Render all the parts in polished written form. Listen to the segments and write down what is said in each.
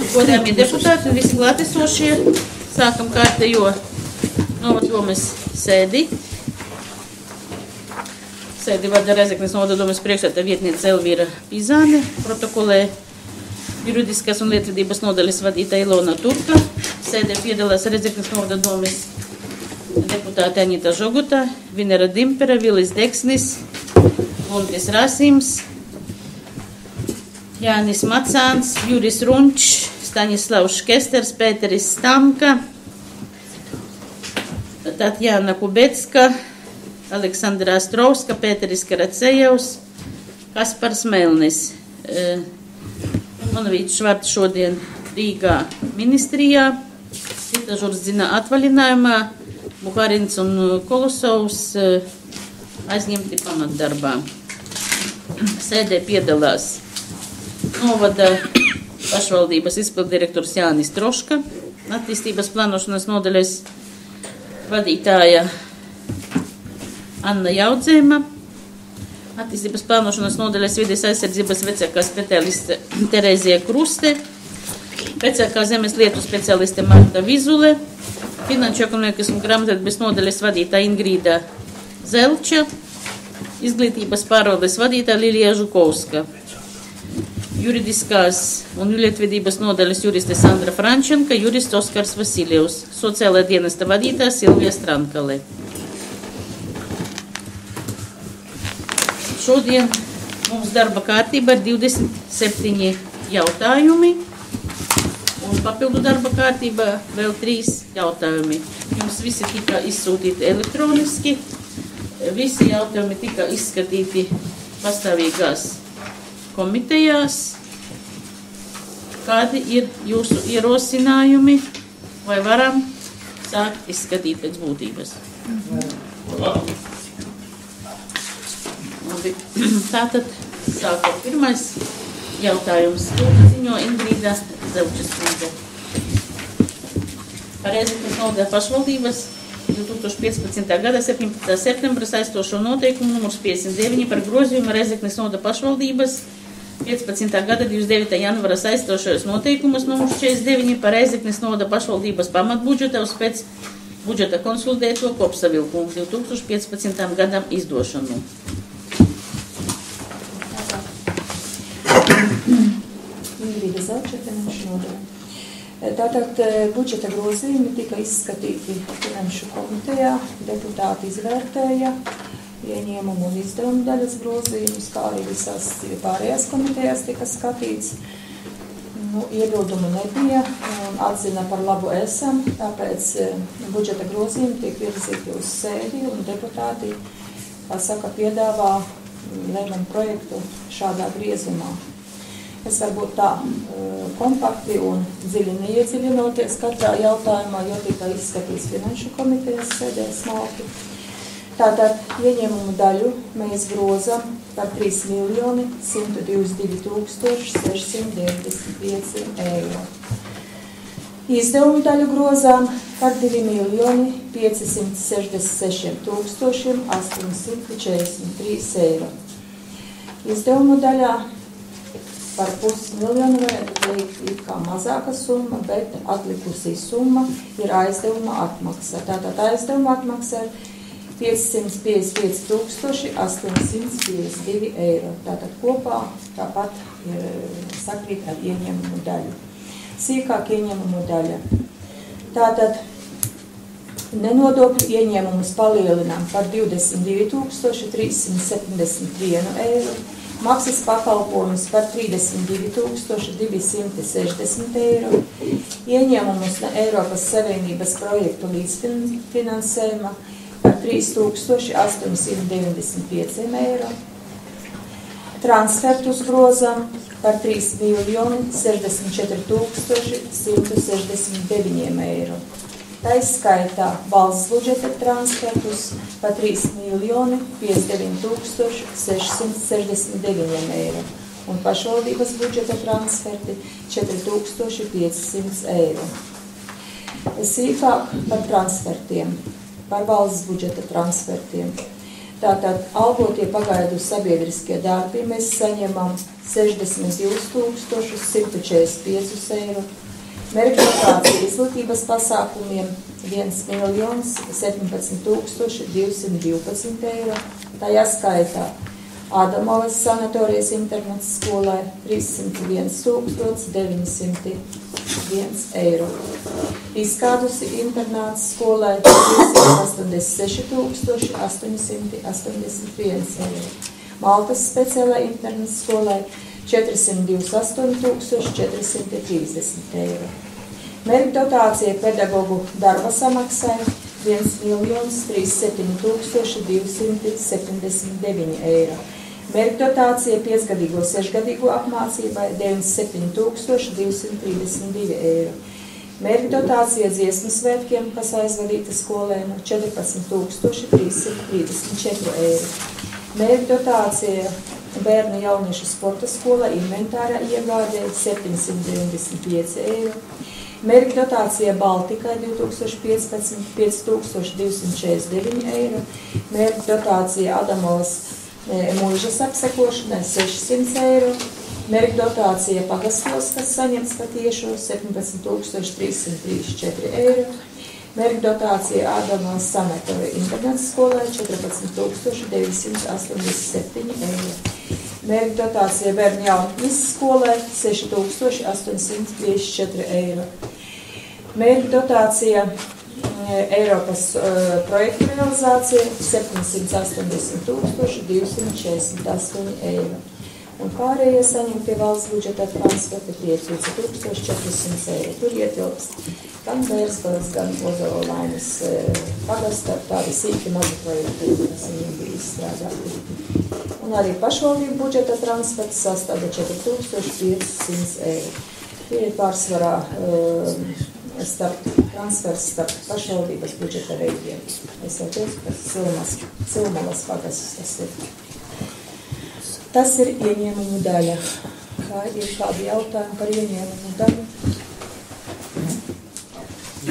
Godājamie deputāti un visi klātesošie, sākam kārtējo novadomes sēdi. Sēdi vada Rezeknes novadomes priekšsēdētāja vietniece Elvīra Pizāne, protokolē juridiskās un lietvedības nodaļas vadītāja Ilona Turka. Sēdē piedalās Rezeknes novadomes deputāti Aņita Žoguta, Vinera Dimpera, Vilis Deksnis, Lundis Rasims, Jānis Macāns, Juris Runčs, Staņislavs Škesters, Pēteris Stamka, Tatjana Kubecka, Aleksandra Astrovska, Pēteris Karacejevs, Kaspars Melnis. Manovīts Švarts šodien Rīgā ministrijā, Rita Žurdzina atvaļinājumā, Buharins un Kolosovs aizņemti pamatdarbā. Sēdē piedalās novada pašvaldības izpilddirektors Jānis Troška, attīstības plānošanas nodaļas vadītāja Anna Jaudzēma, attīstības plānošanas nodaļas vides aizsardzības vecākā speciāliste Terēzija Kruste, vecākā zemes lietu speciāliste Marta Vizule, finanšu ekonomikas un grāmatvedības nodaļas vadītāja Ingrīda Zelča, izglītības pārvaldes vadītāja Lilija Žukovska, juridiskās un lietvedības nodaļas juriste Sandra Frančenka, jurists Oskars Vasiljevs, sociālā dienesta vadītāja Silvija Strankale. Šodien mums darba kārtība ir 27 jautājumi un papildu darba kārtībā vēl 3 jautājumi. Jums visi tika izsūtīti elektroniski, visi jautājumi tika izskatīti pastāvīgās komitejās. Kādi ir jūsu ierosinājumi, vai varam sākt izskatīt pēc būtības? Tātad sākot pirmais jautājums. Ziņo Ingrīda Zelčas kundze. Par Rezeknes novada pašvaldības 2015. gada 17. septembra saistošo noteikumu numurs 59 par grozījumu Rezeknes novada pašvaldības 15. gada 29. janvara saistošajos noteikumus numurs 49 par Rezeknes novada pašvaldības pamatbudžeta uz pēc budžeta konsolidēto kopsavilkumu 2015. gadam izdošanu. Ingrīda Zelča, finanšu nodaļa. Tātad budžeta grozījumi tika izskatīti finanšu komitejā, deputāti izvērtēja ieņēmumu un izdevumu daļas grozījumus, kā arī visās pārējās komitejās tika skatīts. Iebildumu nebija un atzina par labu esam, tāpēc budžeta grozījumi tiek virzīti uz sēdi un deputāti, kā saka, piedāvā lēmumu projektu šādā griezumā. Es varbūt tā kompakti un dziļi neiedziļinoties katrā jautājumā, jo tika izskatīts finanšu komitejas sēdē smalki. Tātad ieņēmumu daļu mēs grozam par 3 122 695 eiro. Izdevumu daļu grozām par 2 566 843 eiro. Izdevumu daļā par 500 000 varētu teikt ir kā mazāka summa, bet atlikusī summa ir aizdevuma atmaksa. Tātad aizdevuma atmaksa ir 555 852 eiro. Tātad kopā tāpat ir sakrīt ar ieņēmumu daļu. Sīkāk ieņēmumu daļa. Tātad nenodokļu ieņēmumus palielinām par 22 371 eiro. Maksas pakalpojumus par 32 260 eiro, ieņēmumus no Eiropas Savienības projektu līdzfinansējuma par 3895 eiro, transfertus grozam par 3 64 169 eiro. Taiskaitā valsts budžeta transfertus par 3 59 669 eiro un pašvaldības budžeta transferti 4500 eiro. Sīkāk par transfertiem, par valsts budžeta transfertiem. Tātad algotie pagaidu sabiedriskie darbi mēs saņemam 62,145 eiro. Mērķa dotācija izglītības pasākumiem 1,017,212 eiro. Tajā skaitā Ādamovas sanatorijas internāts skolai 301,901 eiro. Izkādusi internāts skolai 386,881 eiro. Maltas speciālai internāts skolai 428,430 eiro. Mērķa dotācija pedagogu darba samaksai 1,307,279 eiro. Mērķa dotācija 5-gadīgo 6-gadīgo apmācībai 97,232 eiro. Mērķa dotācija dziesmu svētkiem, kas aizvadīta skolēnu 14,334 eiro. Mērķa dotācija bērnu jauniešu sporta skola inventāra iegādē 795 eiro. Mērķa dotācija Baltikai 2015 5249 eiro. Mērķa dotācija Adamovas mūžas apsekošanai 600 eiro. Mērķa dotācija pagastos, kas saņems patiešo 17,334 eiro. Mērķa dotācija Ādamovas sanatorija internāts skolai 14,987 eiro. Mērķa dotācija bērnu jaunatnes skolai 6,854 eiro. Mērķa dotācija Eiropas projektu realizācija 780,248 eiro. Un pārējie saņemtie valsts budžeta transferti 5,400 eiro. Tur ietilpst gan Bērsgales, gan Ozolainas pagasta, tādi sīki mazi projekti, kas viņiem bija izstrādāti. Un arī pašvaldību budžeta transferts sastāda 4,500 eiro. Tie ir pārsvarā transfers starp pašvaldības budžeta veidiem. Es jau teicu, ka Silmalas pagastas tas ir. Tas ir ieņēmumu daļa. Kā ir kādi jautājumi par ieņēmumu daļu?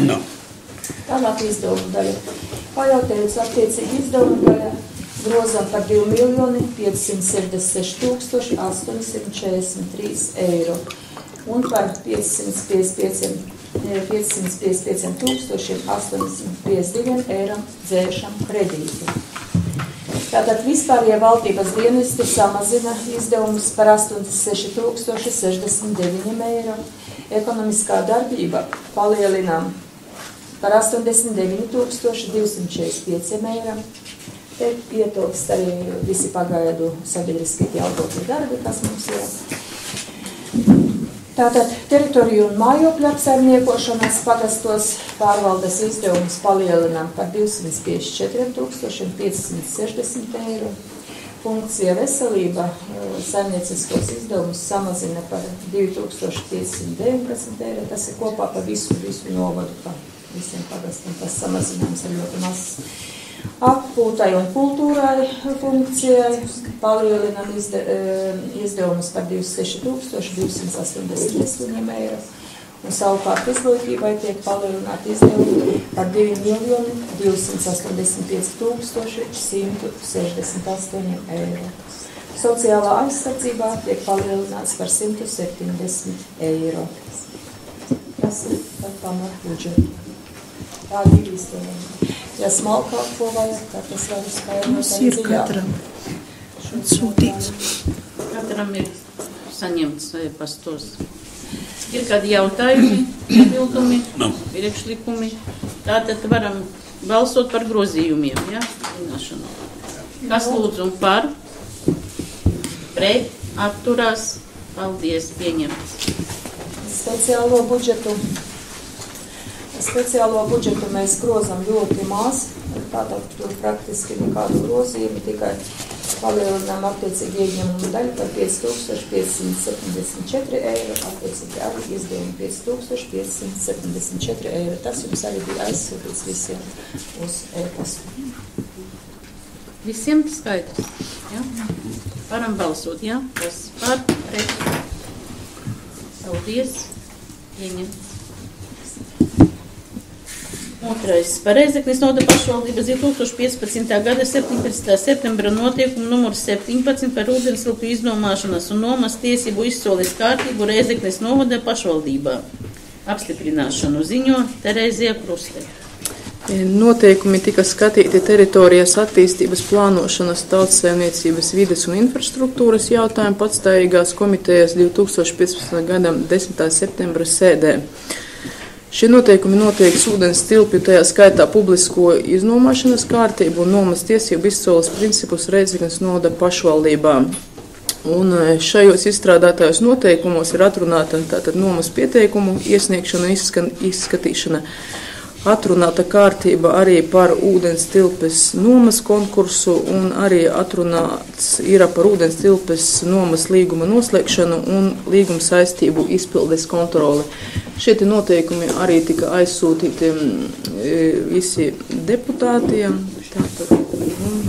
No. Tālāk izdevumu daļa. Kā jau teicu, attiecīgi izdevumu daļa grozam par 2,546,843 eiro un par 555,852 eiro dzēšam kredītu. Tātad vispārējie valdības dienesti samazina izdevumus par 86,069 eiro. Ekonomiskā darbība palielinām par 89,245 eiro. Te ietilpst arī visi pagaidu sabiedriskie algotie darbi, kas mums ir. Tātad teritoriju un mājokļu apsaimniekošanas pagastos pārvaldes izdevumus palielinām par 254,560 eiro. Funkcija veselība saimnieciskos izdevumus samazina par 2,519 eiro. Tas ir kopā par visu novadu, pa visiem pagastam. Tas samazinājums ir ļoti mazs. Atpūtai un kultūrai funkcijai palielinām izdevumus par 26,288 eiro. Un savukārt izglītībai tiek palielināti izdevumi par 2,255,168 eiro. Sociālā aizsardzībā tiek palielināts par 170 eiro. Tas ir par pamat budžetu. Tādi ir izdevumi. Ja smalkāk ko vajag, tad tas var uzskaidrot. Mums ir katram sūtīts. Katram ir saņemts pastos. Ir kādi jautājumi, iebildumi, priekšlikumi. Tātad varam balsot par grozījumiem, ja? Kas lūdzu par? Pret, atturās. Paldies, pieņemts. Speciālo budžetu mēs grozam ļoti maz, tātad tur praktiski nekādu grozījumu, tikai palielinām attiecīgi ieņemumu daļu par 5,574 eiro, attiecīgi arī izdevumi 5,574 eiro. Tas jums arī bija aizsūtīts visiem uz e-pastu. Visiem skaidrs, ja? Varam balsot, ja? Kas par, pret. Paldies, pieņemts. Otrais par Rēzeknes novada pašvaldības 2015. gada 17. septembra noteikumu numurs 17 par ūdenstilpju iznomāšanas un nomas tiesību izsoles kārtību Rēzeknes novada pašvaldībā. Apstiprināšanu ziņo Terēzija Kruste. Noteikumi tika skatīti teritorijas attīstības plānošanas, tautssaimniecības, vides un infrastruktūras jautājumu patstāvīgās komitejas 2015. gada 10. septembra sēdē. Šie noteikumi noteiks ūdens tilpju, tajā skaitā publisko iznomāšanas kārtību un nomas tiesību izsoles principus Rēzeknes novada pašvaldībā. Un šajos izstrādātajos noteikumos ir atrunāta tātad nomas pieteikumu iesniegšana un izskatīšana. Atrunāta kārtība arī par ūdens tilpes nomas konkursu un arī atrunāts ir par ūdens tilpes nomas līguma noslēgšanu un līguma saistību izpildes kontroli. Šie noteikumi arī tika aizsūtīti visi deputātiem. Tātad,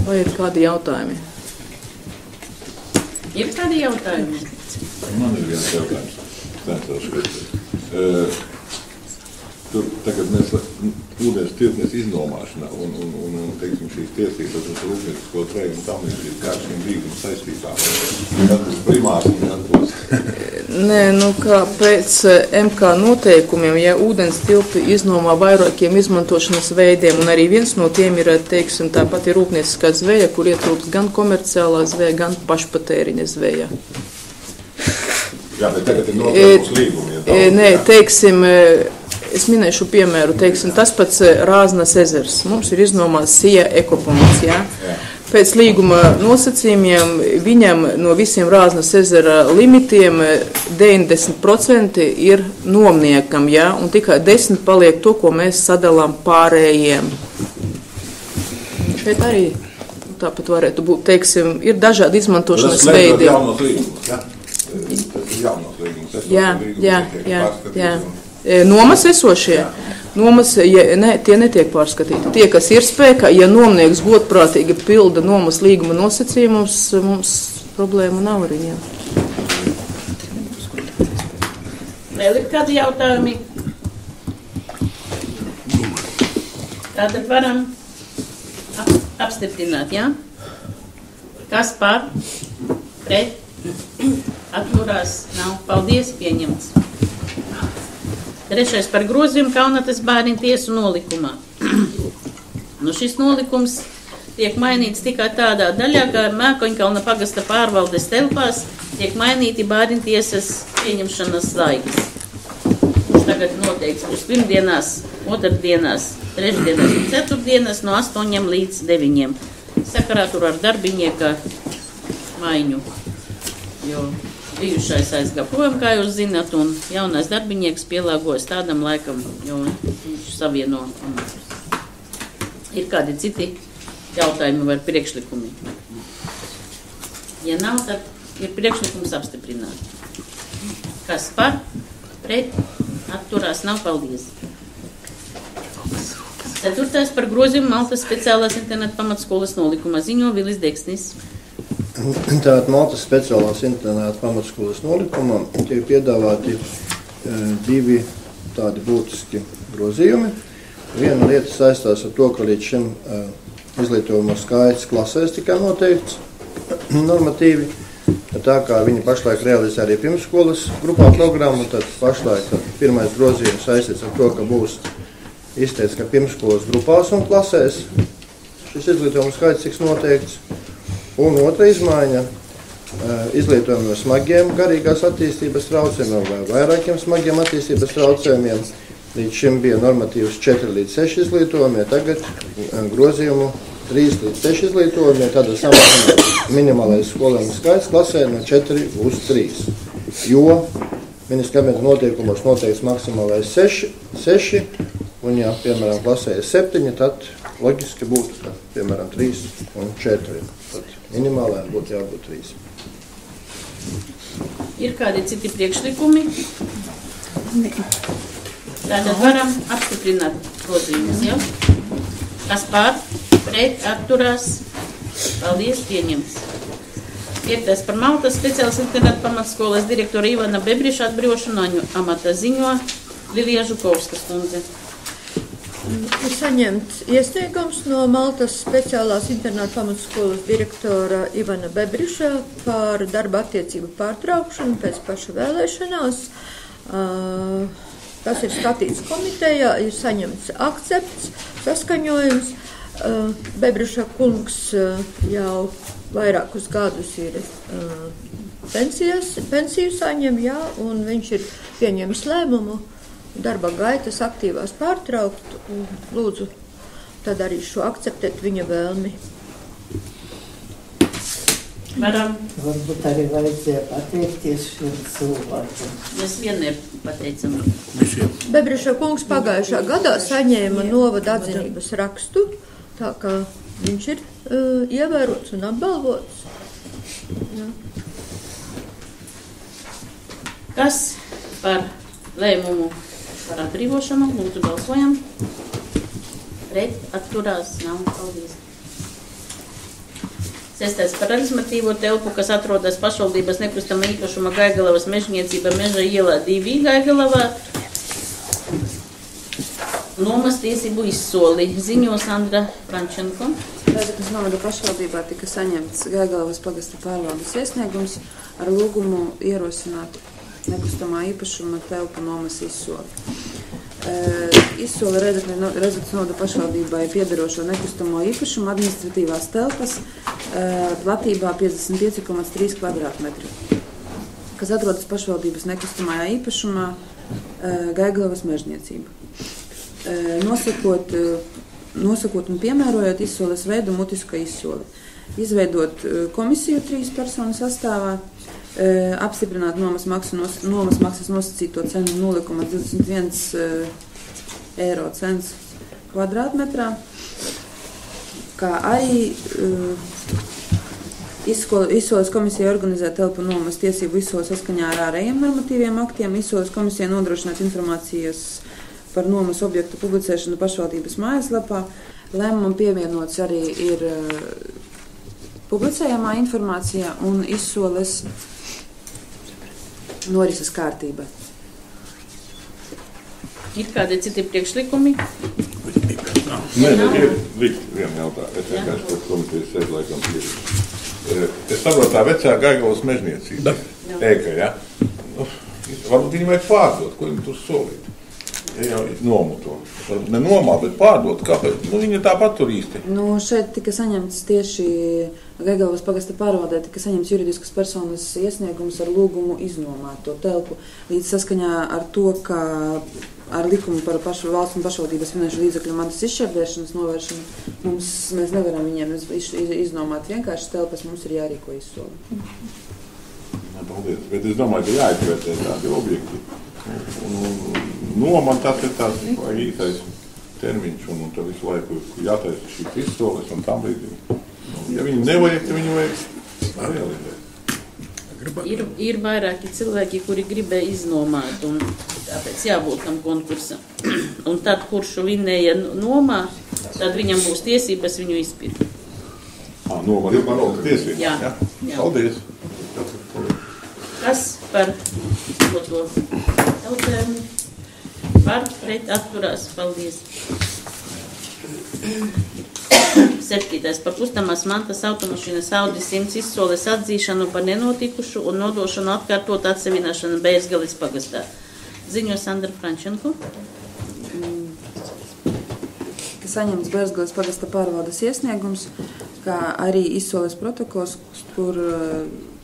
vai ir kādi jautājumi? Ir kādi jautājumi? Man ir viens jautājums. Tur tagad mēs ūdens tilpnes iznomāšanā un teiksim, šīs tiesības uz rūpniecisko treju un tam ir kā šīm līguma saistībām. Tad būs primārs un atbūs. Nē, kā pēc MK noteikumiem, ja ūdens tilpi iznomā vairākiem izmantošanas veidiem, un arī viens no tiem ir, teiksim, tāpat ir rūpnieciskā zveja, kur ietilpst gan komerciālā zveja, gan pašpatēriņa zveja. Jā, bet tagad ir noteikums līgumi. Nē, teiksim, es minēšu piemēru, teiksim, tas pats Rāznas ezers. Mums ir iznomās Sija ekopunkts, jā. Pēc līguma nosacījumiem viņam no visiem Rāznas ezera limitiem 90% ir nomniekam, jā, un tikai 10% paliek to, ko mēs sadalām pārējiem. Šeit arī tāpat varētu būt, teiksim, ir dažādi izmantošanas veidi. Tas jaunos līgumus, jā? Tas ir jaunos līgumus. Jā. Nomas esošie. Nomas, tie netiek pārskatīti. Tie, kas ir spēkā, ja nomnieks godprātīgi pilda nomas līguma nosacījumus, mums problēma nav ar viņiem. Vēl ir kādi jautājumi? Tātad varam apstiprināt, jā? Kas par? Pret? Atturās? Nav. Paldies, pieņemts. Trešais par grozījumu Kaunates bērniņu tiesu nolikumā. Šis nolikums tiek mainīts tikai tādā daļā, ka Mēkoņkalna pagasta pārvaldes telpās tiek mainīti bērniņu tiesas pieņemšanas laiks. Tagad noteikts būs pirmdienās, otrdienās, trešdienās un ceturtdienās no 8 līdz 9. Sakarā tur ar darbinieka maiņu, jo bijušais aizgāja prom, kā jūs zināt, un jaunais darbinieks pielāgojas tādam laikam, jo viņš savieno amatus. Ir kādi citi jautājumi vai priekšlikumi? Ja nav, tad ir priekšlikums apstiprināt. Kas par? Pret? Atturās? Nav. Paldies. Ceturtais par grozījumu Maltas speciālās internetu pamatskolas nolikuma ziņo Vilis Deksnis. Tātad Maltas speciālās internetu pamatskolas nolikumā tiek piedāvāti divi tādi būtiski grozījumi. Viena lieta saistās ar to, ka līdz šim izglītojuma skaits klasēs tikai noteikts normatīvi. Tā kā viņi pašlaik realizē arī pirmskolas grupā programmu, tad pašlaik pirmais grozījums saistīts ar to, ka būs izteikts, ka pirmskolas grupās un klasēs šis izglītojuma skaits tiks noteikts. Un otra izmaiņa izglītojumi no smagiem garīgās attīstības traucējumiem vai vairākiem smagiem attīstības traucējumiem. Līdz šim bija normatīvs 4 līdz 6 izglītojumi, tagad grozījumu 3 līdz 6 izglītojumi, tad samazināt minimālais skolēnu skaits klasē no 4 uz 3. Jo ministra kabineta noteikumos noteikts maksimālais 6, un ja, piemēram, klasē ir 7, tad loģiski būtu, piemēram, 3 un 4. Tad minimālajām būtu jābūt 3. Ir kādi citi priekšlikumi? Nē. Tātad varam apstiprināt grozījumus, ja? Kas pār? Pret? Atturās? Paldies, pieņemts. 5. par Maltas speciālas internetu pamatskolas direktora Ivana Bebriša atbrīvošanu amata ziņo Lilija Žukovskas kundze. Ir saņemts iesniegums no Maltas speciālās internāta pamatskolas direktora Ivana Bebriša par darba attiecību pārtraukšanu pēc paša vēlēšanās. Tas ir skatīts komitejā, ir saņemts akcepts, saskaņojums. Bebriša kungs jau vairākus gadus ir pensiju saņem, jā, un viņš ir pieņēmis lēmumu darba gaitas aktīvās pārtraukt, un lūdzu tad arī šo akceptēt viņa vēlmi. Varam. Varbūt arī vajadzēja pateikties šiem cilvēkiem. Mēs vienmēr pateicam. Bebriša kungs pagājušā gadā saņēma novada atzinības rakstu, tā kā viņš ir ievērots un apbalvots. Jā. Kas par lēmumu par atbrīvošanu? Lūdzu, balsojam. Pret, atturās, nav. Paldies. 6. par administratīvo telpu, kas atrodas pašvaldības nekustama īpašuma Gaigalavas mežniecība Meža ielā 2 Gaigalavā. Nomas tiesību izsoli. Ziņo Sandra Frančenko. Rēzeknes novada pašvaldībā tika saņemts Gaigalavas pagasta pārvaldes iesniegums ar lūgumu ierosināt nekustamā īpašuma telpu nomas izsoli. Izsola Rēzeknes novada pašvaldībai piederošo nekustamo īpašumu administratīvās telpas platībā 55,3 kvadrātmetri, kas atrodas pašvaldības nekustamajā īpašumā Gaigalavas mežniecība. Nosakot un piemērojot izsoles veidu mutiska izsoli. Izveidot komisiju 3 personu sastāvā, apstiprināt nomas maksas nosacīto cenu 0,21 eiro cents kvadrātmetrā, kā arī izsoles komisija organizē telpu nomas tiesību izsoli saskaņā ar ārējiem normatīviem aktiem. Izsoles komisija nodrošināt informācijas par nomas objektu publicēšanu pašvaldības mājaslapā. Lēmumam pievienots arī ir publicējamā informācija un izsoles norises kārtība. Ir kādi citi priekšlikumi? Nē, ir viena jautājuma. Es vienkārši par komitejas sēdi laikam pieredzēju. Es saprotu, tā vecā Gaigavas mežniecība. Ēka, ja? Varbūt viņi vajag pārdot, ko viņi tur solīt. Ja jau nomuto. Ne nomā, bet pārdot. Kāpēc? Viņa tāpat tur īsti. Šeit tika saņemts tieši Gaigalavas pagasta pārvaldē, tika saņemts juridiskas personas iesniegums ar lūgumu iznomāt to telpu. Līdz saskaņā ar to, ka ar likumu par valsts un pašvaldības finanšu līdzekļu mantas izšķērdēšanas novēršanu mēs nevaram viņiem iznomāt vienkārši telpas, mums ir jārīko izsoli. Paldies, bet es domāju, ka jāizvērtē tādi objekti. Man tas ir tāds īsais termiņš, un tad visu laiku jātaisa šīs izsoles un tam līdzīgi. Ja viņi nevajag, tad viņi vajag realizēt. Ir vairāki cilvēki, kuri gribēja iznomāt, un tāpēc jābūt tam konkursam. Un tad, kurš vinnēja nomā, tad viņam būs tiesības viņu izpirkt. Noma ir paroka tiesības. Jā. Paldies. Kas par to jautājumu? Par pret atturās. Paldies. 7. par kustamās mantas automašīnas Audi 100 izsoles atzīšanu par nenotikušu un nodošanu atkārtot atsevināšanu Bērzgalis pagastā. Ziņo Sandra Frančenko. Saņemts Bērzgalis pagasta pārvaldes iesniegums, kā arī izsoles protokols, kur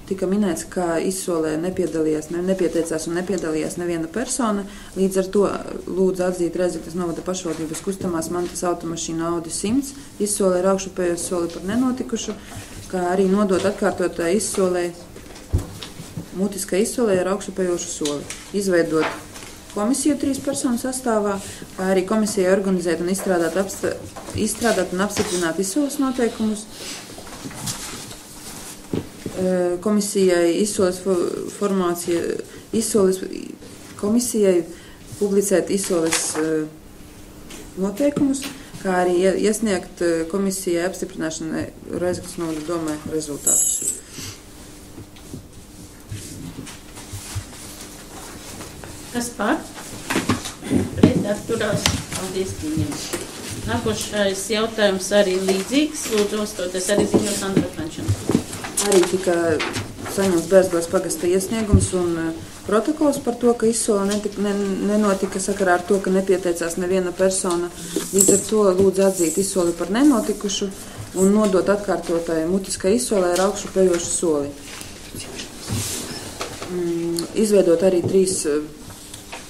tika minēts, ka izsolē nepieteicās un nepiedalījās neviena persona. Līdz ar to lūdzu atzīt Rēzeknes novada pašvaldības kustamās mantas automašīnu Audi 100. Izsolē ir augšupējo soli par nenotikušu, kā arī nodot atkārtotā izsolē, mutiskai izsolē ar augšupējošu soli. Izveidot komisiju 3 personu sastāvā, kā arī komisijai organizēt un izstrādāt un apstiprināt izsoles noteikumus. Komisijai komisijai publicēt izsoles noteikumus, kā arī iesniegt komisijai apstiprināšanai Rēzeknes novada domē rezultātus. Kas par? Pret? Atturās. Paldies, pieņemts. Nākošais jautājums arī līdzīgs. Lūdzu, uzstoties arī ziņo Sandra Frančenka. Arī tika saņemts Bērzgales pagasta iesniegums un protokols par to, ka izsole nenotika sakarā ar to, ka nepieteicās neviena persona. Līdz ar to lūdzu atzīt izsoli par nenotikušu un nodot atkārtotai mutiskai izsolē ar augšupējošu soli. Izveidot arī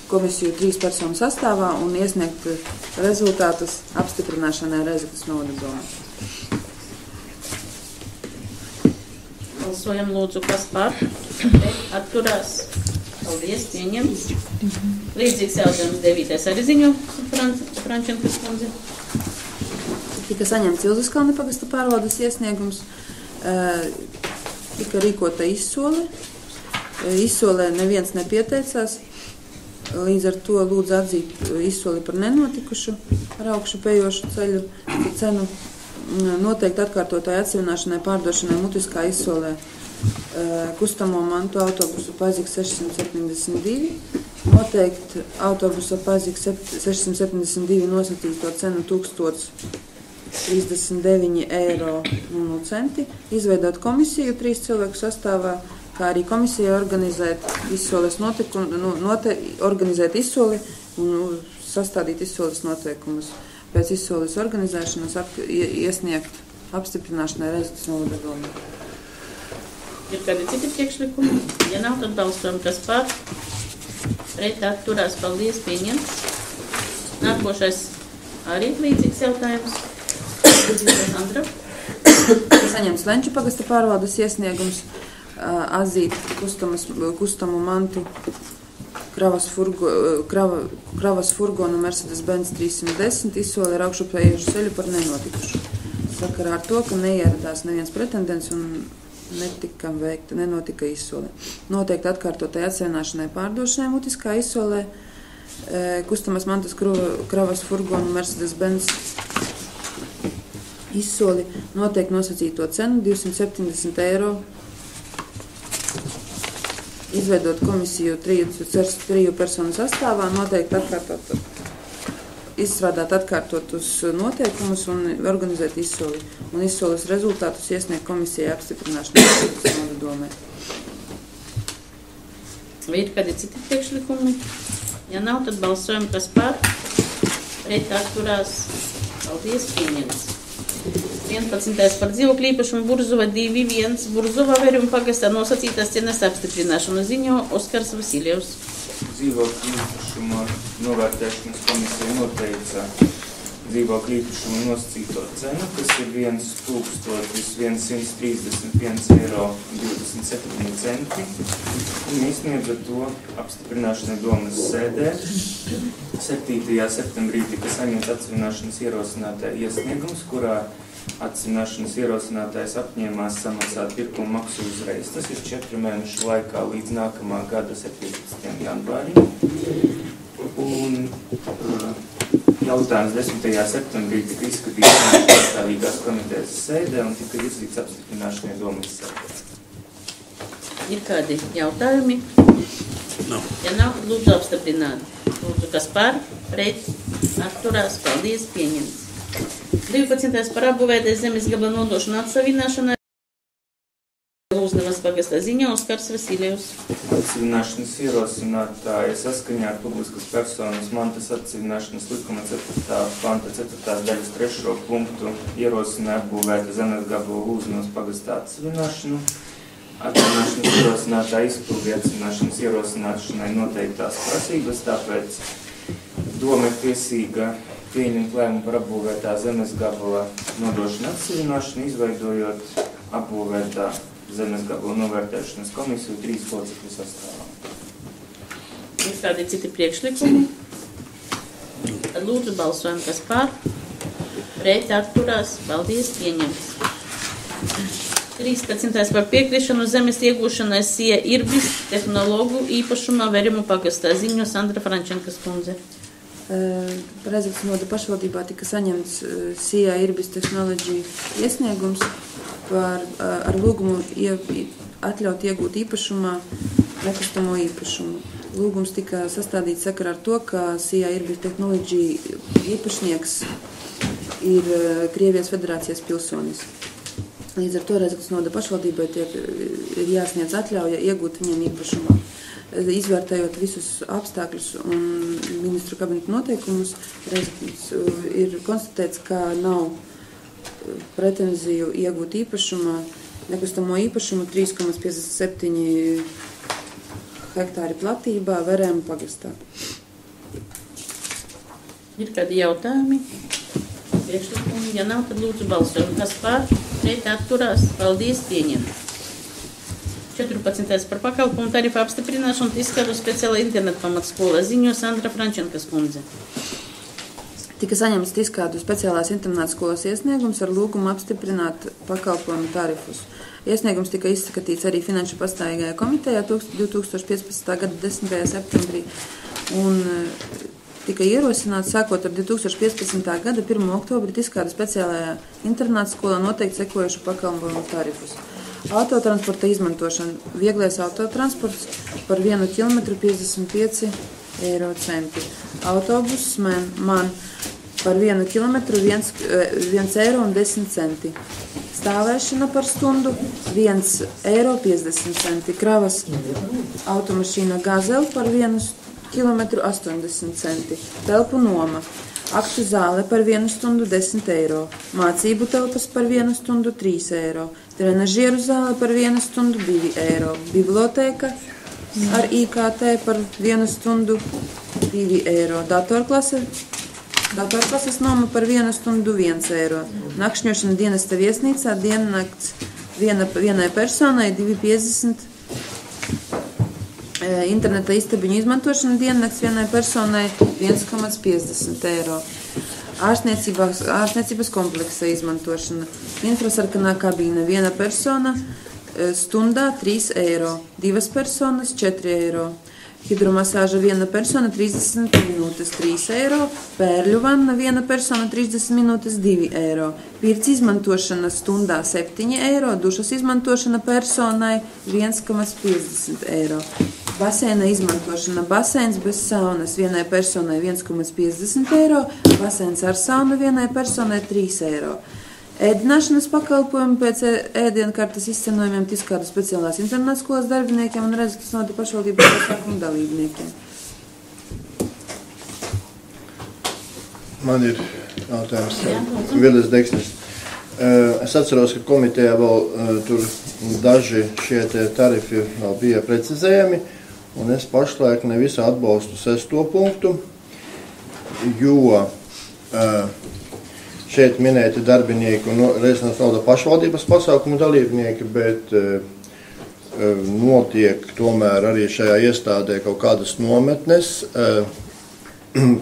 komisiju 3 personu sastāvā un iesniegt rezultātus apstiprināšanai Rezeknes novada domē. Balsojam lūdzu, kas par? Atturās. Paldies, pieņemts. Līdzīgs jautājums 9. arī ziņo Frančenkas kundze. Tika saņemts Ilzaskalna pagasta pārvaldes iesniegums, tika rīkota izsole. Izsolē neviens nepieteicās, līdz ar to lūdzu atzīt izsoli par nenotikušu ar augšupējošu cenu, noteikti atkārtotāju atsevināšanai pārdošanai mutiskā izsolē kustamo mantu autobusu Pazik 672, noteikti autobusa Pazik 672 nosacīto cenu 1039,00 eiro, izveidot komisiju 3 cilvēku sastāvā, kā arī komisija organizēt izsoles organizēt izsoli un sastādīt izsoles noteikumus. Pēc izsoles organizēšanas iesniegt apstiprināšanai Rezeknes novada domē. Ir kādi citi priekšlikumi? Ja nav, tad balsojam, kas par? Pret atturās. Paldies, pieņemts. Nākošais arī līdzīgs jautājums. Andra. Saņemts Lenču pagasta pārvaldes iesniegums atzīt kustamu mantu kravas furgonu Mercedes-Benz 310 izsoli ar augšupējošu ceļu par nenotikušu. Sakarā ar to, ka neieradās neviens pretendents un nenotika izsole. Noteikti atkārtotai atsevināšanai pārdošanai mutiskā izsolē kustamas mantas kravas furgonu Mercedes-Benz izsoli noteikti nosacīto cenu 270 eiro. Izveidot komisiju 3 personu sastāvā, noteikti izstrādāt atkārtotus noteikumus un organizēt izsoli. Un izsoles rezultātus iesniegt komisijai apstiprināšanai Rezeknes novada domē. Vai ir kādi citi priekšlikumi? Ja nav, tad balsojam, kas par? Pret atturās. Paldies, pieņemts. 11. par dzīvokļu īpašumu Burzova 2.1. Burzova Veruma pagastā nosacītās cenas apstiprināšanu ziņo Oskars Vasiljevs. Dzīvokļu īpašuma novērtēšanas komisija noteica dzīvokļu īpašumu nosacīto cenu, kas ir 1131,27 eiro. Un izsniedza to apstiprināšanai domas sēdē. 7. septembrī tika saņemts atsevināšanas ierosinātāja iesniegums, kurā atsevināšanas ierosinātājs apņēmās samaksāt pirkuma maksu uzreiz. Tas ir 4 mēnešu laikā līdz nākamā gada 17. janvārim. Un jautājums 10. septembrī tika izskatīts pastāvīgās komitejas sēdē un tika virzīts apstiprināšanai domas sēdē. Ir kādi jautājumi? Ja nav, lūdzu apstiprināt. Lūdzu, kas par? Pret atturās. Paldies, pieņemts. 12. par apbūvētais zemes gabala nodošanu atsavināšanai Lūznavas pagastā ziņā Oskars Vasiljevs. Atsavināšanas ierosinātāja saskaņā ar publiskas personas mantas atsavināšanas likuma 4. panta 4. daļas 3. punktu ierosināja apbūvēta zemes gabala Lūznavas pagastā atsavināšanu. Atsavināšanas ierosinātāja izpildīja atsavināšanas ierosināšanai noteiktās prasības, tāpēc doma ir tiesīga pieņemt lēmumu par apbūvētā zemes gabala nodošanu atsavināšanu, izveidojot apbūvētā zemes gabala novērtēšanas komisiju 3 locekļu sastāvā. Ir kādi citi priekšlikumi? Tad lūdzu balsojam, kas par? Pret atturās. Paldies, pieņemts. 13. par piekrišanu zemes iegūšanai SIA Irbis tehnologu īpašumā Verimu pagastā ziņo Sandra Frančenkas kundze. Rezeknes novada pašvaldībā tika saņemts SIA Irbis tehnoloģiju iesniegums ar lūgumu atļaut iegūt īpašumā nekustamo īpašumu. lūgums tika sastādīts sakarā ar to, ka CIA Irbis Technology īpašnieks ir Krievijas federācijas pilsonis. Līdz ar to Rezeknes novada pašvaldībai ir jāsniedz atļauja iegūt viņam īpašumu. Izvērtējot visus apstākļus un ministru kabineta noteikumus, ir konstatēts, ka nav pretenziju iegūt īpašumā, nekustamo īpašumu 3,57 hektāri platībā Verēmu pagastā. Ir kādi jautājumi? Priekšlikumi, ja nav, tad lūdzu balsojumu. Kas pār? Pret atturās. Paldies, pieņem. 14. par pakalpojumu tarifu apstiprināšanu Tiskādu speciāla internetu pamatskola. Ziņo Sandra Frančenkas kundze. Tika saņemts Tiskādu speciālās internetu skolas iesniegums ar lūgumu apstiprināt pakalpojumu tarifus. Iesniegums tika izskatīts arī Finanšu pastāvīgajā komitejā 2015. gada 10. septembrī un tika ierosināts sākot ar 2015. gada 1. oktobri Tiskādu speciālajā internāta skolā noteikti sekojušu pakalpojumu tarifus. Autotransporta izmantošana. Vieglais autotransports par 1 kilometru 55 eiro centi. Autobuss man par 1 kilometru 1 eiro un 10 centi. Stāvēšana par stundu 1 eiro 50 centi. Kravas automašīna Gazela par 1 kilometru 80 centi. Telpu noma. Aktu zāle par 1 stundu 10 eiro. Mācību telpas par 1 stundu 3 eiro. Trenažieru zāle par 1 stundu 2 eiro. Bibliotēka ar IKT par 1 stundu 2 eiro. Datorklases noma par 1 stundu 1 eiro. Nakšņošana dienesta viesnīcā diennakts vienai personai 2,50 interneta istabiņu izmantošana diennakts vienai personai 1,50 eiro. Ārstniecības kompleksa izmantošana. Infrasarkanā kabīne viena persona stundā 3 eiro. 2 personas 4 eiro. Hidromasāža viena persona 30 minūtes 3 eiro. Pērļu vanna viena persona 30 minūtes 2 eiro. Pirts izmantošana stundā 7 eiro. Dušas izmantošana personai 1,50 eiro. Baseina izmantošana. Baseins bez saunas vienai personai 1,50 eiro. Baseins ar saunu vienai personai 3 eiro. Ēdināšanas pakalpojumi pēc ēdienkartes izcenojumiem Tiskādu speciālās internāta skolas darbiniekiem un Rezeknes novada pašvaldības pasākumu dalībniekiem. Man ir jautājums Vilis Deksnis. Es atceros, ka komitejā vēl tur daži šie tarifi vēl bija precizējami, un es pašlaik nevisu atbalstu 6. punktu, jo šeit minēti darbinieki un Rezeknes novada pašvaldības pasākumu dalībnieki, bet notiek tomēr arī šajā iestādē kaut kādas nometnes.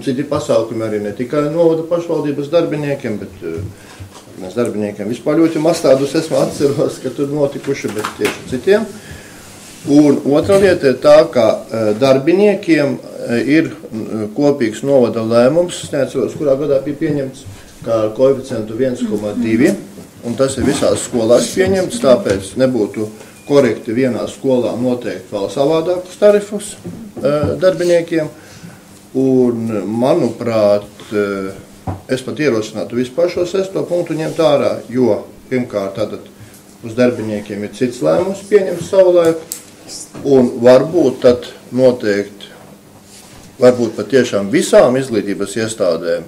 Citi pasākumi arī ne tikai novada pašvaldības darbiniekiem, bet mēs darbiniekiem vispār ļoti maz tādus esmu atceros, ka tur notikuši, bet tieši citiem. Un otra lieta ir tā, ka darbiniekiem ir kopīgs novada lēmums, es neatceros, kurā gadā bija pieņemts, kā ar koeficientu 1,2, un tas ir visās skolās pieņemts, tāpēc nebūtu korekti vienā skolā noteikt vēl savādākus tarifus darbiniekiem. Un, manuprāt, es pat ierosinātu vispār šo 6. punktu ņemt ārā, jo, pirmkārt, tātad uz darbiniekiem ir cits lēmums pieņemts savulaik, un varbūt tad noteikti, varbūt patiešām visām izglītības iestādēm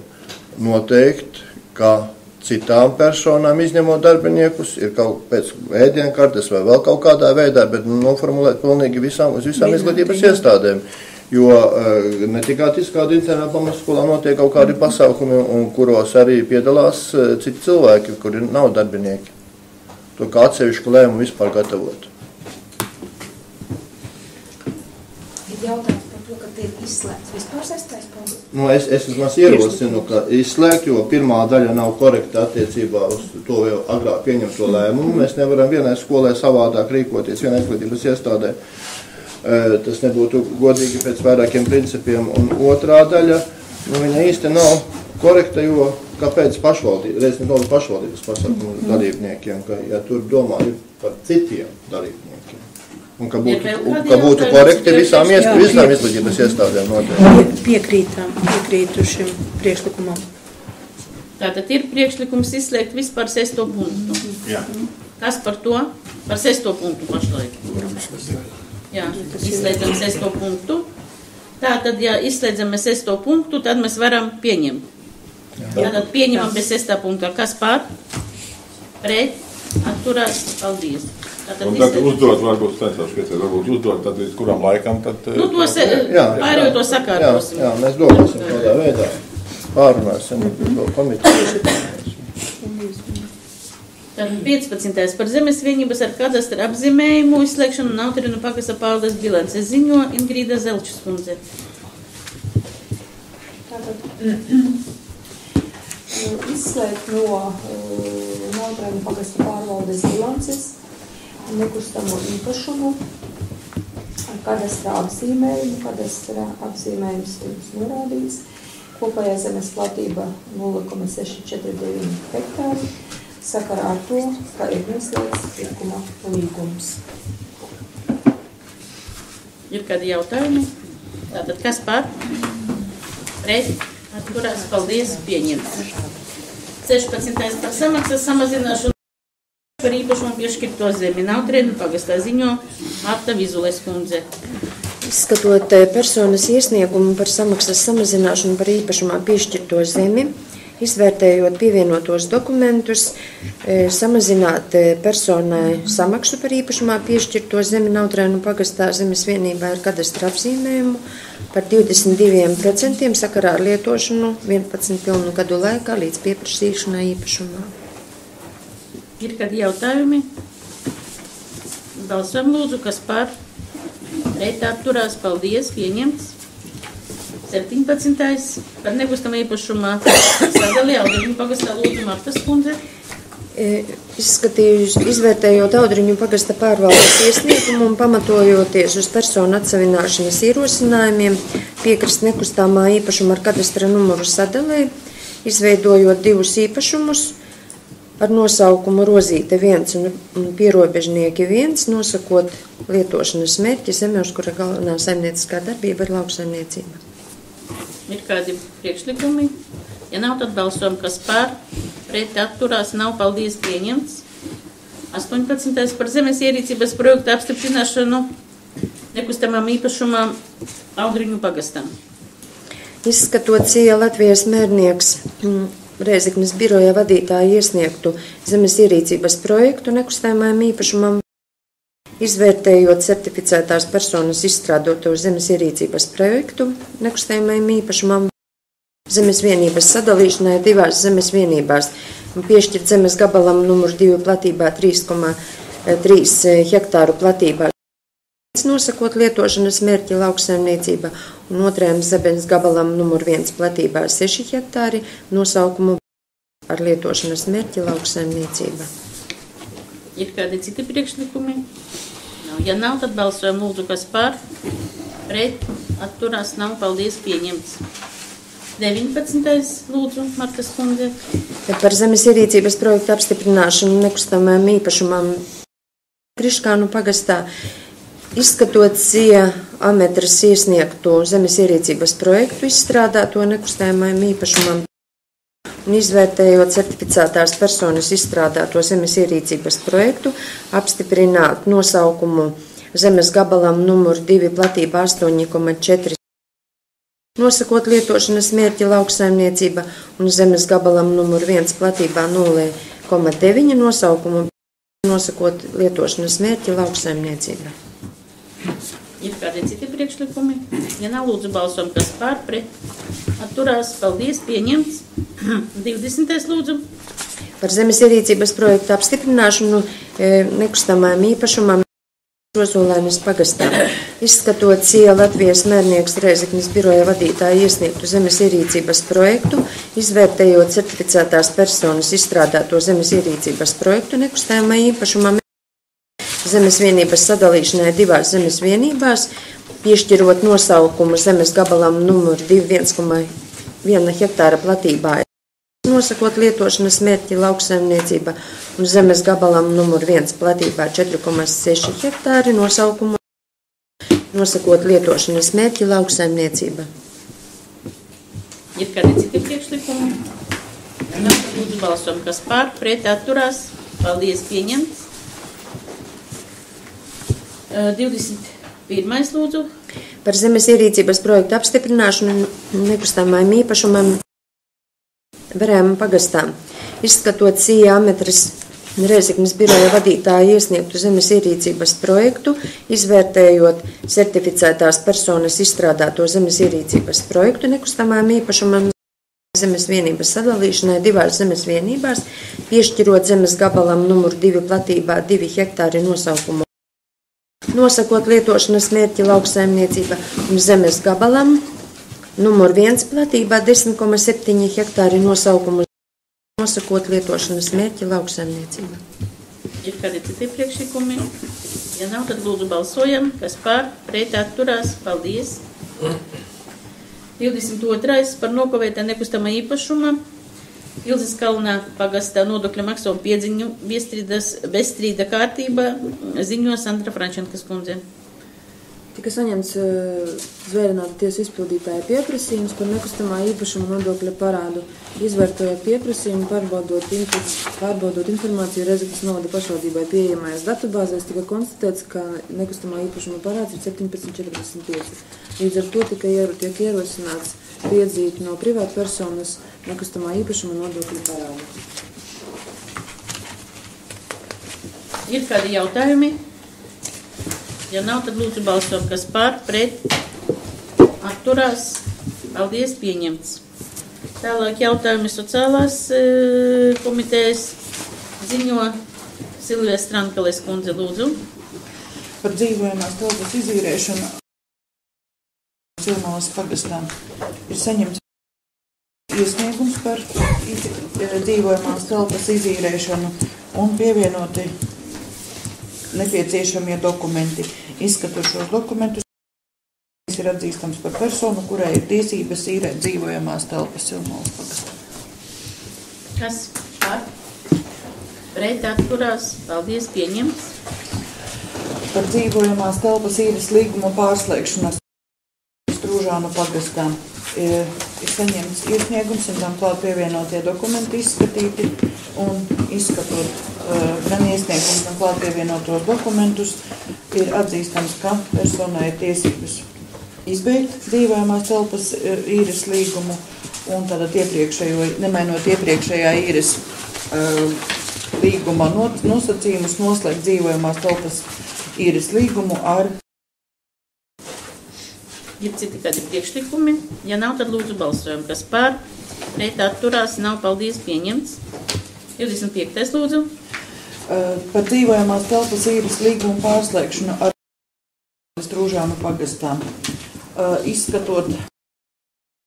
noteikt, ka citām personām izņemot darbiniekus ir kaut pēc ēdienkartes vai vēl kaut kādā veidā, bet noformulēt pilnīgi uz visām izglītības iestādēm. Jo ne tikai Tiskādu internāta pamatskolā notiek kaut kādi pasākumi, un kuros arī piedalās citi cilvēki, kuri nav darbinieki. To kā atsevišku lēmumu vispār gatavot. Ir jautājums par to, ka tiek izslēgts vispār 6. punkts? Nu, es vismaz ierosinu, ka izslēgt, jo pirmā daļa nav korekta attiecībā uz to jau agrāk pieņemto lēmumu. Mēs nevaram vienai skolai savādāk rīkoties, vienai izglītības iestādē. Tas nebūtu godīgi pēc vairākiem principiem. Un otrā daļa, viņa īsti nav korekta, jo kāpēc Rezeknes novada pašvaldības pasākumu dalībniekiem, ka ja tur domā par citiem dalībniekiem. Un ka būtu korekti visām izglītības iestādēm noteikti. Piekrītu šim priekšlikumam. Tātad ir priekšlikums izslēgt vispār 6. punktu. Jā. Kas par to? Par 6. punktu pašlaik. Jā, izslēdzam 6. punktu. Tātad, ja izslēdzam 6. punktu, tad mēs varam pieņemt. Tātad pieņemam bez 6. punktu. Kas par? Pret? Atturās? Paldies. Un tad uzdot, varbūt uzdot, tad līdz kuram laikam, tad... Nu, pārējo to sakārtosim. Jā, mēs domāsim tādā veidā. Pārunāsim to komiteju. Tad 15. par zemes vienības ar kadastra apzīmējumu izslēgšanu Nautrinu pagasta pārvaldes bilances ziņo Ingrīda Zelčs kundze. Izslēgt no Nautrinu pagasta pārvaldes bilances nekustamo īpašumu ar kadastra apzīmējumu. Kadastra apzīmējums tiks norādīts. Kopējā zemes platība 0,649 hektāri. Sakarā ar to, ka ir neslēgts pirkuma līgums. Ir kādi jautājumi? Tātad kas par? Pret? Atturās? Paldies. Pieņemts. 16. par samaksas samazināšanu par īpašumu piešķirto zemi Nautrinu pagastā ziņo Marta Vizules kundze. Izskatot personas iesniegumu par samaksas samazināšanu par īpašumā piešķirto zemi, izvērtējot pievienotos dokumentus, samazināt personai samaksu par īpašumā piešķirto zemi Nautrinu pagastā zemes vienībā ar kadastra apzīmējumu par 22% sakarā ar lietošanu 11 pilnu gadu laikā līdz pieprasīšanai īpašumā. Ir kādi jautājumi? Balsojam lūdzu, kas par? Pret atturās? Paldies. Pieņemts. 17. par nekustamā īpašumā sadalī Audriņu pagastā lūdzu Martas kundze. Izvērtējot Audriņu pagasta pārvaldes iesniegumu un pamatojoties uz personu atsavināšanas ierosinājumiem, piekrist nekustamā īpašuma ar kadastra numuru sadalī, izveidojot divus īpašumus ar nosaukumu Rozīte 1 un Pierobežnieki 1, nosakot lietošanas mērķi zeme, uz kura galvenā saimnieciskā darbība ir lauksaimniecība. Ir kādi priekšlikumi? Ja nav, tad balsojam, kas par, pret atturās, nav, paldies, pieņemts. 18. par zemes ierīcības projektu apstiprināšanu nekustamām īpašumām Audriņu pagastam. Izskatot Cija Latvijas mērnieks Rēzeknes biroja vadītāja iesniegtu zemes ierīcības projektu nekustamajam īpašumam, izvērtējot certificētās personas izstrādoto zemes ierīcības projektu nekustamajam īpašumam, zemes vienības sadalīšanai divās zemes vienībās, piešķirt zemes gabalam numur 2 platībā 3,3 hektāru platībā, nosakot lietošanas mērķi lauksaimniecība, un otrajam zemes gabalam numur 1 platībā 6 hektāri, nosaukumu ar lietošanas mērķi lauksaimniecība. Ir kādi citi priekšlikumi? Nav. Ja nav, tad balsojam lūdzu, kas par, pret, atturās, nav, paldies, pieņemts. 19. lūdzu, Martas kundze. Par zemes ierīcības projektu apstiprināšanu nekustamajam īpašumam Kriškānu pagastā, izskatot Cija Ametras iesniegto zemes ierīcības projektu izstrādāto nekustamajam īpašumam un izvērtējot certificētās personas izstrādāto zemes ierīcības projektu, apstiprināt nosaukumu zemes gabalam numur 2 platībā 8,4, nosakot lietošanas mērķi lauksaimniecība un zemes gabalam numur 1 platībā 0,9, nosaukumu nosakot lietošanas mērķi lauksaimniecība. Ir kādi citi priekšlikumi? Ja nav, lūdzu balsojam, kas par, pret, atturās, paldies, pieņemts. 20. lūdzu. Par zemes ierīcības projektu apstiprināšanu nekustamajam īpašumam Ozolainas pagastā. Izskatot Cija Latvijas mērnieks Rēzeknes biroja vadītāja iesniegtu zemes ierīcības projektu, izvērtējot certificētās personas izstrādāto zemes ierīcības projektu nekustamajam īpašumam zemes vienības sadalīšanai divās zemes vienībās, piešķirot nosaukumu zemes gabalam numur 2 1,1 hektāra platībā nosakot lietošanas mērķi lauksaimniecība un zemes gabalam numur 1 platībā 4,6 hektāri nosaukumu nosakot lietošanas mērķi lauksaimniecība. Ir kādi citi priekšlikumi? Lūdzu balsojam, kas pār, pret, atturās. Paldies, pieņemts. 21. lūdzu. Par zemes ierīcības projektu apstiprināšanu nekustamajam īpašumam Verēma pagastā. Izskatot Sijāmetras Rēzeknes biroja vadītāja iesniegtu zemes ierīcības projektu, izvērtējot certificētās personas izstrādāto zemes ierīcības projektu nekustamajam īpašumam zemes vienības sadalīšanai 2 zemes vienībās, piešķirot zemes gabalam numur 2 platībā 2 hektāri nosaukumu. Nosakot lietošanas mērķi lauksaimniecība un zemes gabalam numur 1 platībā 10,7 hektāri nosaukumu. Nosakot lietošanas mērķi lauksaimniecība. Ir kādi citi priekšlikumi? Ja nav, tad lūdzu balsojam, kas pār, pret, atturās. Paldies. 22. par nokavētā nekustamā īpašuma Ilzes kalnā pagastā nodokļa maksājuma piedziņu bezstrīda kārtība ziņo Sandra Frančenkas kundze. Tika saņemts zvērināta tiesu izpildītāja pieprasījums par nekustamā īpašuma nodokļa parādu. Izvērtojot pieprasījumu, pārbaudot informāciju Rēzeknes novada pašvaldībai pieejamajās datubāzēs, tika konstatēts, ka nekustamā īpašuma parāds ir 17,45. Līdz ar to tiek ierosināts piedzīt no privātpersonas nekustamā īpašuma nodokļa parādu. Ir kādi jautājumi? Ja nav, tad lūdzu balsot, kas pār, pret, atturās. Paldies, pieņemts. Tālāk jautājumi sociālās komitejas ziņo Silvija Strankales kundze, lūdzu. Par dzīvojamās telpas izīrēšanu Silmālas pagastā ir saņemts iesniegums par dzīvojamās telpas izīrēšanu un pievienoti nepieciešamie dokumenti. Izskatot šos dokumentus, ir atzīstams par personu, kurai ir tiesības īrēt dzīvojamās telpas Silmālas pagastā. Kas par? Pret, atturās. Paldies, pieņemts. Par dzīvojamās telpas īres līguma pārslēgšanas Strūžānu pagastā ir saņemts iesniegums un tam klāt pievienotie dokumenti izskatīti un izskatot gan iesniegums, gan klāt pievienotos dokumentus, ir atzīstams, ka personai ir tiesības izbeigt dzīvojamās telpas īres līgumu un tātad nemainot iepriekšējā īres līguma nosacījumus, noslēgt dzīvojamās telpas īres līgumu ar. Ir citi kādi priekšlikumi? Ja nav, tad lūdzu balsojam, kas pār, pret, atturās. Nav, paldies, pieņemts. 25. lūdzu. Par dzīvojamās telpas īres līgumu pārslēgšanu ar Strūžānu pagastā. Izskatot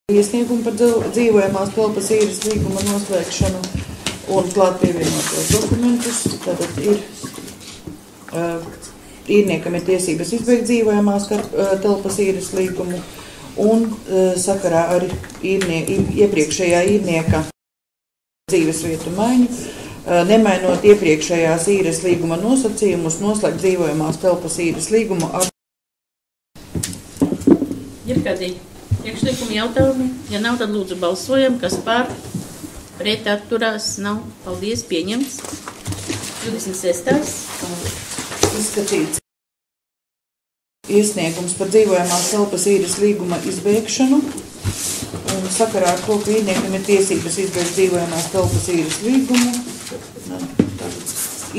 iesniegumu par dzīvojamās telpas īres līguma noslēgšanu un klāt pievienotos dokumentus, tātad ir īrniekam ir tiesības izbeigt dzīvojamās telpas īres līgumu un sakarā ar iepriekšējā īrnieka dzīvesvietu maiņu, nemainot iepriekšējās īres līguma nosacījumus, noslēgt dzīvojamās telpas īres līgumu ar. Ir kādi priekšlikumi jautājumi? Ja nav, tad lūdzu balsojam, kas pār, pret, atturās. Nav, paldies, pieņemts. 26. Izskatīts iesniegums par dzīvojamās telpas īres līguma izbeigšanu un sakarā ar to, ka īrniekam ir tiesības izbeigt dzīvojamās telpas īres līgumu,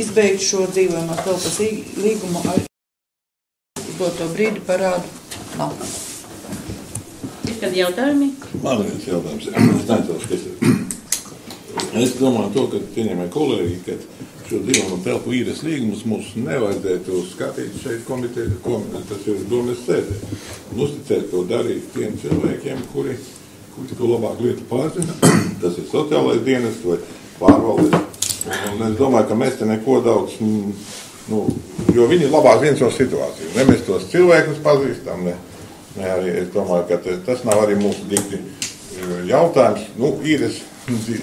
izbeigt šo dzīvojamās telpas līgumu ar doto brīdi parādu nav. Ir kādi jautājumi? Man viens jautājums. Es domāju to, ka pieņemē kolēģi, ka šo dzīvojamo telpu īres līgumus mums nevajadzētu skatīt šeit komiteja, tas ir domas sēdē. Un uzticēt to darīt tiem cilvēkiem, kuri to labāk lietu pārzina. Tas ir sociālais dienests vai pārvaldes. Un es domāju, ka mēs te neko daudz, jo viņi labāk viens no situāciju. Ne mēs tos cilvēkus pazīstam, ne arī es domāju, ka tas nav arī mūsu dikti jautājums, īres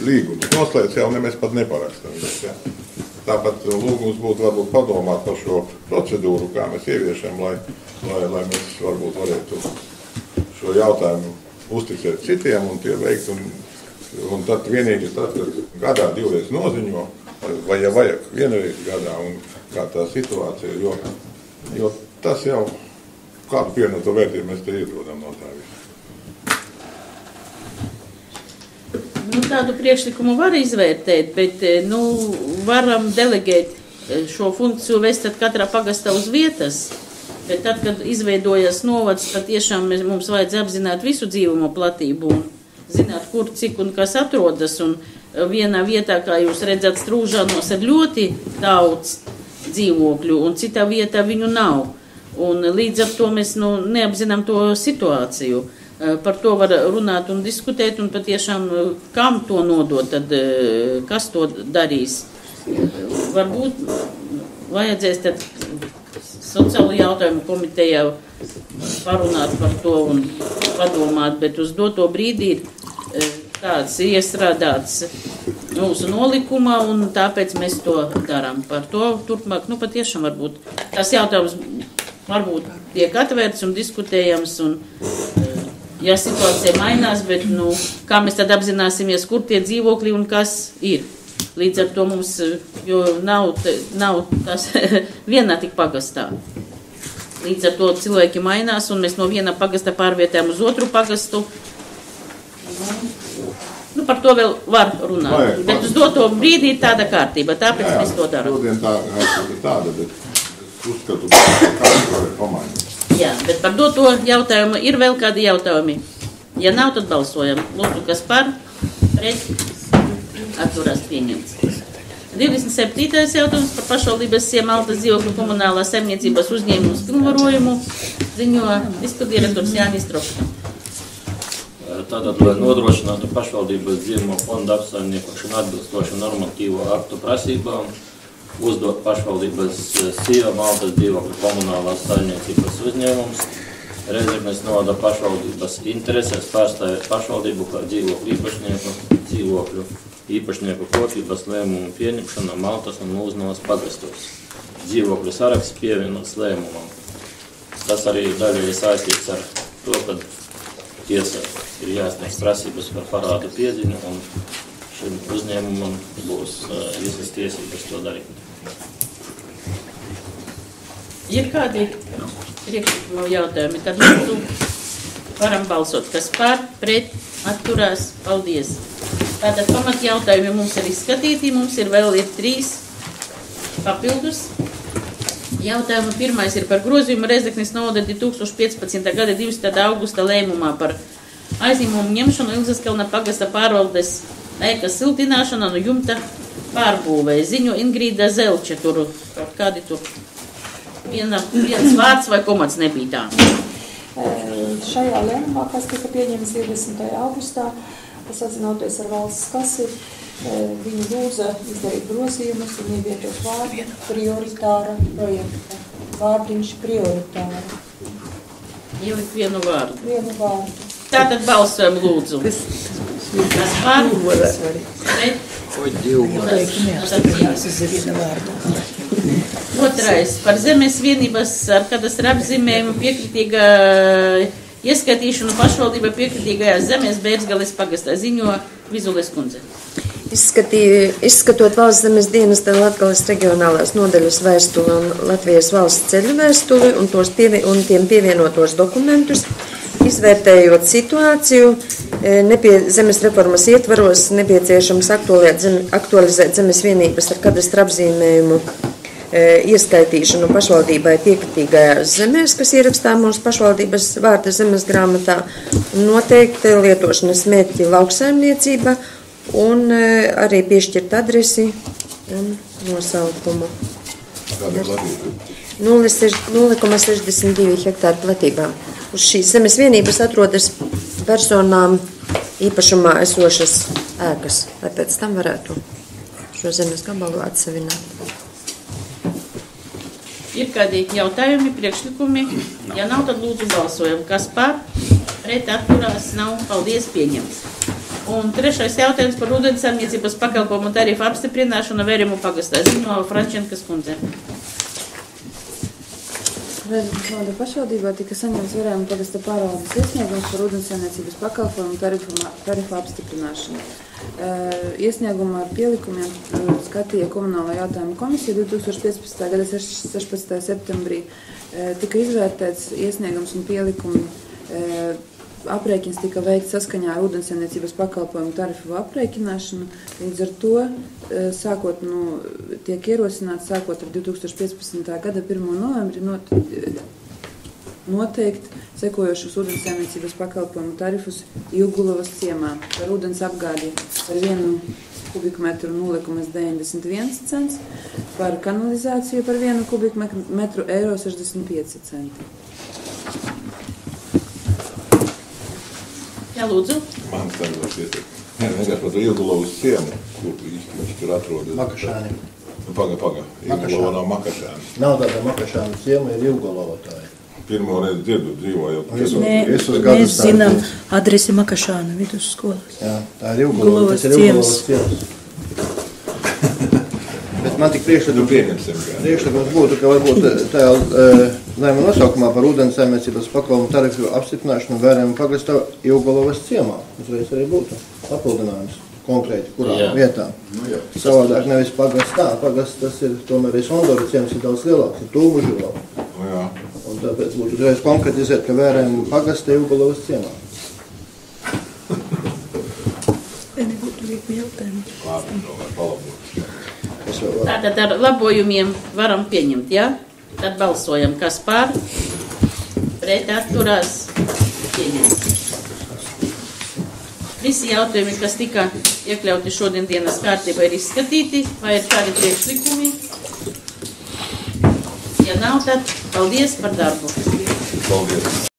līgumu noslēdz jau mēs pat neparakstam. Ja? Tāpat lūgums būtu varbūt padomāt par šo procedūru, kā mēs ieviešam, lai mēs varbūt varētu šo jautājumu uzticēt citiem un tie veikt. Un tad vienīgi tad, kad gadā divreiz noziņo, vai ja vajag vienreiz gadā un kā tā situācija, jo tas jau kādu pievienoto vērtību mēs te iedodam no tā visu. Tādu priekšlikumu var izvērtēt, bet varam delegēt šo funkciju vest tad katrā pagastā uz vietas. Bet tad, kad izveidojas novads, tad tiešām mums vajadz apzināt visu dzīvumu platību un zināt, kur, cik un kas atrodas. Un vienā vietā, kā jūs redzat, Strūžānos ir ļoti daudz dzīvokļu un citā vietā viņu nav. Un līdz ar to mēs neapzinām to situāciju. Par to var runāt un diskutēt, un patiešām, kam to nodot, tad kas to darīs. Varbūt vajadzēs tad sociālo jautājumu komitejā parunāt par to un padomāt, bet uz doto brīdī tāds iestrādāts mūsu nolikumā, un tāpēc mēs to darām. Par to turpmāk, patiešām varbūt tas jautājums varbūt tiek atvērts un diskutējams, un ja situācija mainās, bet, kā mēs tad apzināsimies, kur tie dzīvokļi un kas ir. Līdz ar to mums, jo nav tas vienā tik pagastā. Līdz ar to cilvēki mainās, un mēs no viena pagasta pārvietējam uz otru pagastu. Par to vēl var runāt, bet uz doto brīdī ir tāda kārtība, tāpēc mēs to darām. Šodien tā kārtība ir tāda, bet uzskatu, ka kāds var pamainīt. Jā, bet par doto jautājumu ir vēl kādi jautājumi. Ja nav, tad balsojam. Lūdzu, kas par, pret, atturās pieņemts. 27. jautājums par pašvaldības Maltas dzīvokļu komunālās saimniecības uzņēmumus pilnvarojumu ziņo izpildirektors Jānis Trokšs. Tātad, lai nodrošinātu pašvaldības dzīvumu fonda apsaimniekošanu atbilstoši normatīvo aktu prasībām, uzdot pašvaldības SIA Maltas dzīvokļu komunālās saimniecības uzņēmums, Rēzeknes novada pašvaldības interesēs pārstāvēt pašvaldību kā dzīvokļu īpašnieku kopības lēmumu pieņemšana Maltas un Lūznavas pagastos. Dzīvokļu saraksts pievienots lēmumam. Tas arī daļai saistīts ar to, ka tiesa ir jāsniedz prasības par parādu pieziņu, un šim uzņēmumam būs visas tiesības to darīt. Ir kādi priekšlikumi jautājumi, tad lūdzu varam balsot, kas par, pret, atturās, paldies. Tātad pamat jautājumi mums ir izskatīti, mums ir vēl 3 papildus. Jautājumi pirmais ir par grozījumu Rēzeknes novada 2015. gada 20. augusta lēmumā par aizņēmumu ņemšanu Ilzaskalna pagasta pārvaldes ēkas siltināšana no jumta pārbūvē. Ziņo Ingrīda Zelče, tur kādi tur viens vārds vai komats nebija tā. Šajā lēmumā, kas tika pieņemts 20. augustā, sazinoties ar valsts kasi, viņi lūdza izdarīt grozījumus un ievietot vārdu prioritāra projekta. Vārdiņš prioritāra. Ielikt vienu vārdu. Vienu vārdu. Tātad balsojam lūdzu. Kas par? Pret? Otrais par zemes vienības ar kadastra apzīmējumu piekritīgā ieskatīšanu pašvaldība piekritīgajās zemes Bērzgales pagastā, ziņo Vizules kundze. Izskatot valsts zemes dienesta Latgales reģionālās nodaļas vēstuli un Latvijas valsts ceļu vēstuli un tiem pievienotos dokumentus, izvērtējot situāciju, zemes reformas ietvaros nepieciešams aktualizēt zemes vienības ar kadastra apzīmējumu ieskaitīšanu pašvaldībai piekritīgajās zemēs, kas ierakstā mūsu pašvaldības vārda zemes grāmatā, noteikti lietošanas mērķi lauksaimniecība un arī piešķirt adresi un nosaukumu. 0,62 hektāru platībā. Uz šīs zemes vienības atrodas personām īpašumā esošas ēkas, lai pēc tam varētu šo zemes gabalu atsevināt. Ir kādi jautājumi, priekšlikumi? Ja nav, tad lūdzu balsojam. Kas par, Pret atturās nav. Paldies, pieņemts. Un trešais jautājums par ūdenssaimniecības pakalpojumu tarifu apstiprināšanu Vērimu pagastā. Ziņo Frančenkas kundze. Rēzeknes novada pašvaldībā tika saņemts Vērimu pagasta pārvaldes iesniegums par ūdenssaimniecības pakalpojumu tarifu apstiprināšanu. Iesnieguma ar pielikumiem skatīja Komunālā jautājuma komisija 2015. gada 16. septembrī. Tika izvērtēts iesniegums un pielikumi. Aprēķins tika veikts saskaņā ar ūdenssaimniecības pakalpojumu tarifu aprēķināšanu. Līdz ar to tiek ierosināts sākot ar 2015. gada 1. novembri noteikt sekojošus ūdenssaimniecības pakalpojumu tarifus Ilgulavas ciemā par ūdens apgādi par 1 kubikmetru 0,91 cents, par kanalizāciju par 1 kubikmetru eiro 65 centi. Jā, lūdzu. Man tagad ieteikt. Vienkārši par to Ilgulavas ciemu, kur viņš tur atrodas. Makašāni. Paga. Ilgulava nav Makašāni. Nav tāda Makašāni ciema, ir Ilgulava tā ir. Pirmo reizi dzirdu, dzīvojot. Mēs zinām adresi Makašāna vidusskolas. Jā, tā ir Ilgulava, tas ir Ilgulavas ciems. Bet man tik priekšlikums būtu, ka varbūt tajā lēmuma nosaukumā par ūdenssaimniecības pakalpojumu tarifu apstiprināšanu Vērimu pagastā Ilgulavas ciemā. Uzreiz arī būtu papildinājums konkrēti, kurā vietā. Savādāk nevis pagastā. Pagasts tas ir, tomēr arī Sondoru ciems ir daudz lielāks, ir Tūmužilo. Un tāpēc būtu uzreiz konkretizēt, ka Vērimu pagastā Ilgulavas ciemā. Nebūtu lieka jautājumu. Tātad ar labojumiem varam pieņemt, jā? Tad balsojam, kas par, pret atturās, pieņemt. Visi jautājumi, kas tika iekļauti šodien dienas kārtībā, ir izskatīti, vai ir kādi priekšlikumi? Ja nav, tad paldies par darbu. Paldies.